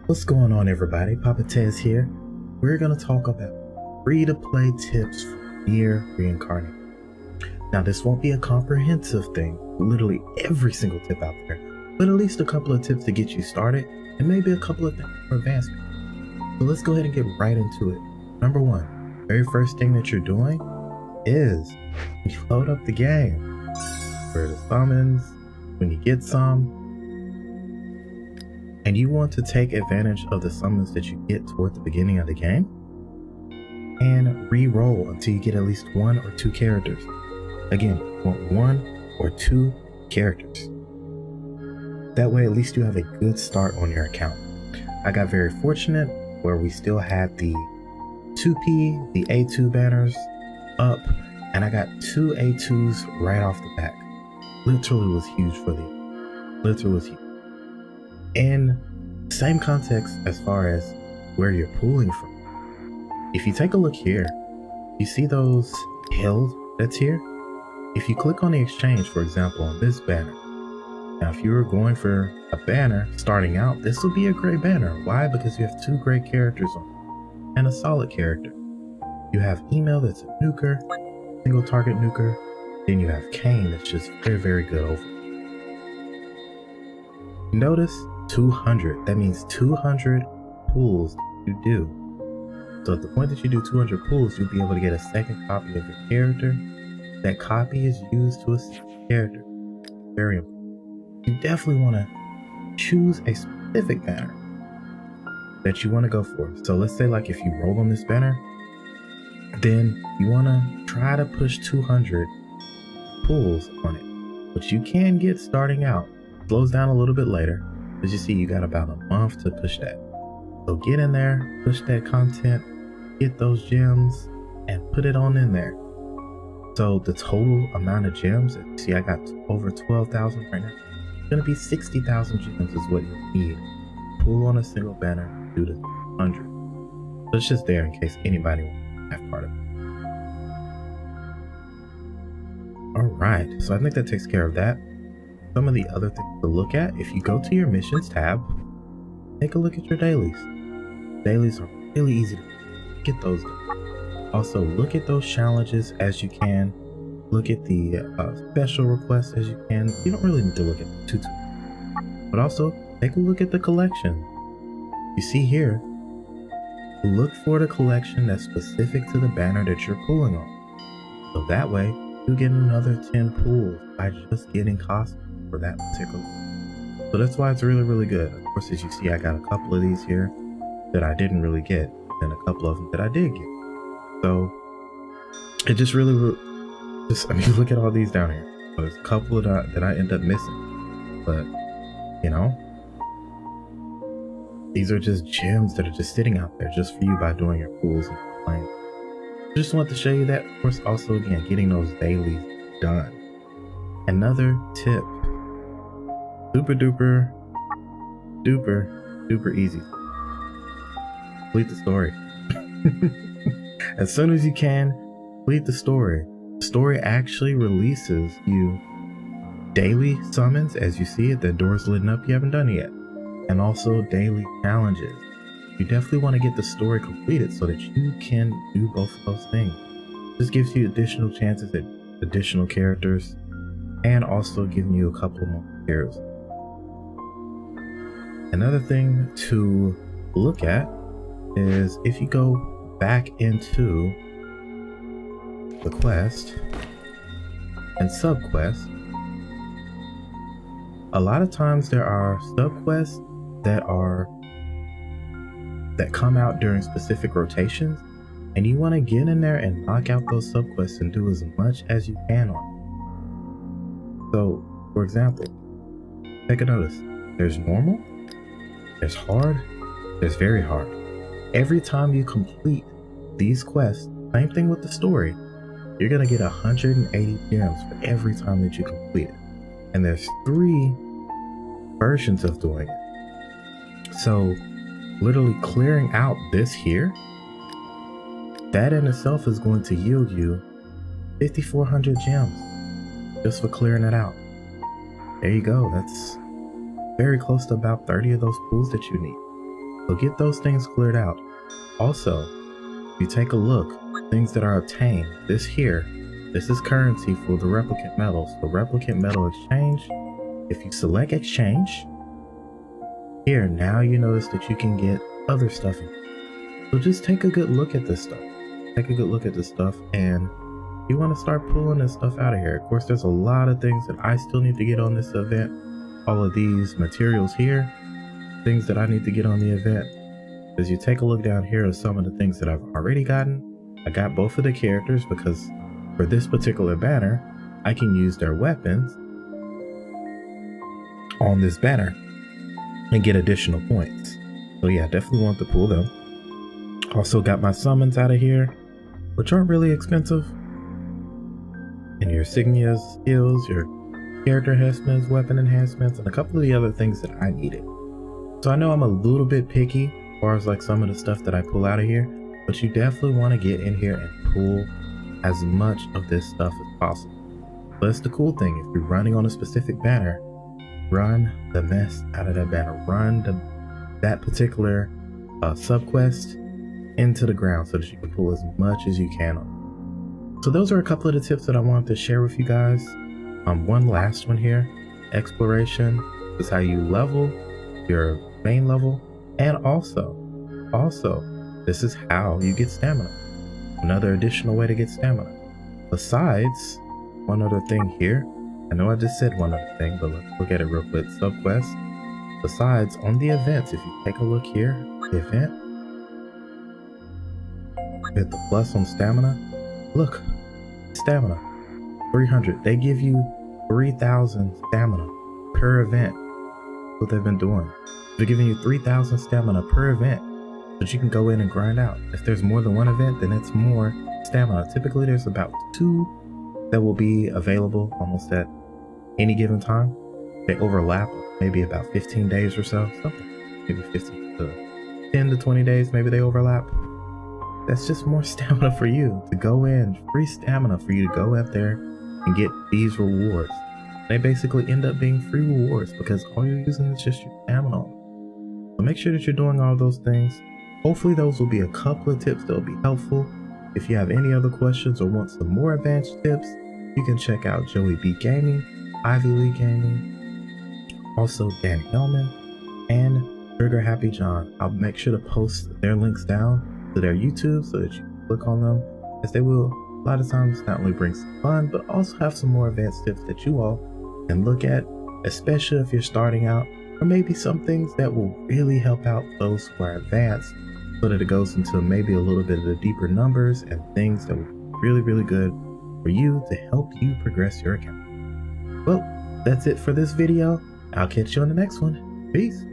What's going on, everybody? Papa Tez here. We're going to talk about free-to-play tips for Nier Reincarnation. Now, this won't be a comprehensive thing, literally every single tip out there, but at least a couple of tips to get you started, and maybe a couple of things for advancement. So let's go ahead and get right into it. Number one, very first thing that you're doing is you load up the game. For the summons, when you get some, and you want to take advantage of the summons that you get toward the beginning of the game and re-roll until you get at least 1 or 2 characters. Again, you want 1 or 2 characters. That way at least you have a good start on your account. I got very fortunate where we still had the 2P, the A2 banners up, and I got 2 A2s right off the back. Literally was huge for the, literally was huge. In same context as far as where you're pulling from. If you take a look here, you see those hills that's here? If you click on the exchange, for example, on this banner, now if you were going for a banner starting out, this will be a great banner. Why? Because you have 2 great characters on it and a solid character. You have Email that's a nuker, single target nuker, then you have Kane that's just very, very good over. Notice 200, that means 200 pulls you do. So at the point that you do 200 pulls, you'll be able to get a second copy of your character. That copy is used to assist the character. Very important. You definitely want to choose a specific banner that you want to go for. So let's say like if you roll on this banner, then you want to try to push 200 pulls on it, which you can get starting out. Slows down a little bit later. As you see, you got about a month to push that. So get in there, push that content, get those gems, and put it on in there. So the total amount of gems, see I got over 12,000 right now. It's gonna be 60,000 gems is what you need. Pull on a single banner, do the 100. So it's just there in case anybody wants to have part of it. Alright, so I think that takes care of that. Some of the other things to look at, if you go to your missions tab, take a look at your dailies. Dailies are really easy to get those done. Also, look at those challenges as you can. Look at the special requests as you can. You don't really need to look at them too much. But also, take a look at the collection. You see here, look for the collection that's specific to the banner that you're pulling on. So that way, you get another 10 pulls by just getting costumes for that particular. So that's why it's really, really good. Of course, as you see, I got a couple of these here that I didn't really get, and a couple of them that I did get. So it just really, I mean, look at all these down here. So there's a couple that I end up missing, but you know, these are just gems that are just sitting out there just for you by doing your pulls and playing. Just want to show you that. Of course, also again, getting those dailies done. Another tip. Super duper easy. Complete the story. As soon as you can, complete the story. The story actually releases you daily summons, as you see it, the door's lit up, you haven't done it yet. And also daily challenges. You definitely want to get the story completed so that you can do both of those things. This gives you additional chances at additional characters, and also giving you a couple more heroes. Another thing to look at is if you go back into the quest and subquest, a lot of times there are subquests that come out during specific rotations, and you want to get in there and knock out those subquests and do as much as you can on it. So, for example, take a notice. There's normal, there's hard, there's very hard. Every time you complete these quests, same thing with the story, you're gonna get 180 gems for every time that you complete it. And there's 3 versions of doing it. So literally clearing out this here, that in itself is going to yield you 5,400 gems just for clearing it out. There you go. That's very close to about 30 of those pools that you need. So get those things cleared out. Also, if you take a look, things that are obtained, this is currency for the replicant metals. The replicant metal exchange, if you select exchange, here now you notice that you can get other stuff. So just take a good look at this stuff. Take a good look at this stuff, and you want to start pulling this stuff out of here. Of course, there's a lot of things that I still need to get on this event. All of these materials here, things that I need to get on the event. As you take a look down here are some of the things that I've already gotten. I got both of the characters because for this particular banner, I can use their weapons on this banner and get additional points. So yeah, definitely want to pull them. Also got my summons out of here, which aren't really expensive. And your insignia skills, your character enhancements, weapon enhancements, and a couple of the other things that I needed. So I know I'm a little bit picky as far as like some of the stuff that I pull out of here, but you definitely want to get in here and pull as much of this stuff as possible. So that's the cool thing. If you're running on a specific banner, run the mess out of that banner. Run that particular subquest into the ground so that you can pull as much as you can on. So those are a couple of the tips that I wanted to share with you guys. One last one here, exploration is how you level your main level, and also this is how you get stamina. Another additional way to get stamina. Besides, one other thing here, I know I just said one other thing, but let's look at it real quick. Subquest. Besides, on the events, if you take a look here, the event, hit the plus on stamina. Look, stamina, 300. They give you 3,000 stamina per event. That's what they've been doing. They're giving you 3,000 stamina per event, but you can go in and grind out. If there's more than one event, then it's more stamina. Typically, there's about 2 that will be available almost at any given time. They overlap, maybe about 15 days or so, something. Maybe 15 to 10 to 20 days, maybe they overlap. That's just more stamina for you to go in, free stamina for you to go out there and get these rewards. They basically end up being free rewards because all you're using is just your stamina. So make sure that you're doing all those things. Hopefully those will be a couple of tips that will be helpful. If you have any other questions or want some more advanced tips, you can check out JoeyBee Gaming, IvyLeeGaming, also Dan Heilman, and TriggerHappyJon. I'll make sure to post their links down to their YouTube so that you can click on them, as they will a lot of times not only bring some fun, but also have some more advanced tips that you all can look at, especially if you're starting out, or maybe some things that will really help out those who are advanced, so that it goes into maybe a little bit of the deeper numbers and things that will be really, really good for you to help you progress your account. Well, that's it for this video. I'll catch you on the next one. Peace.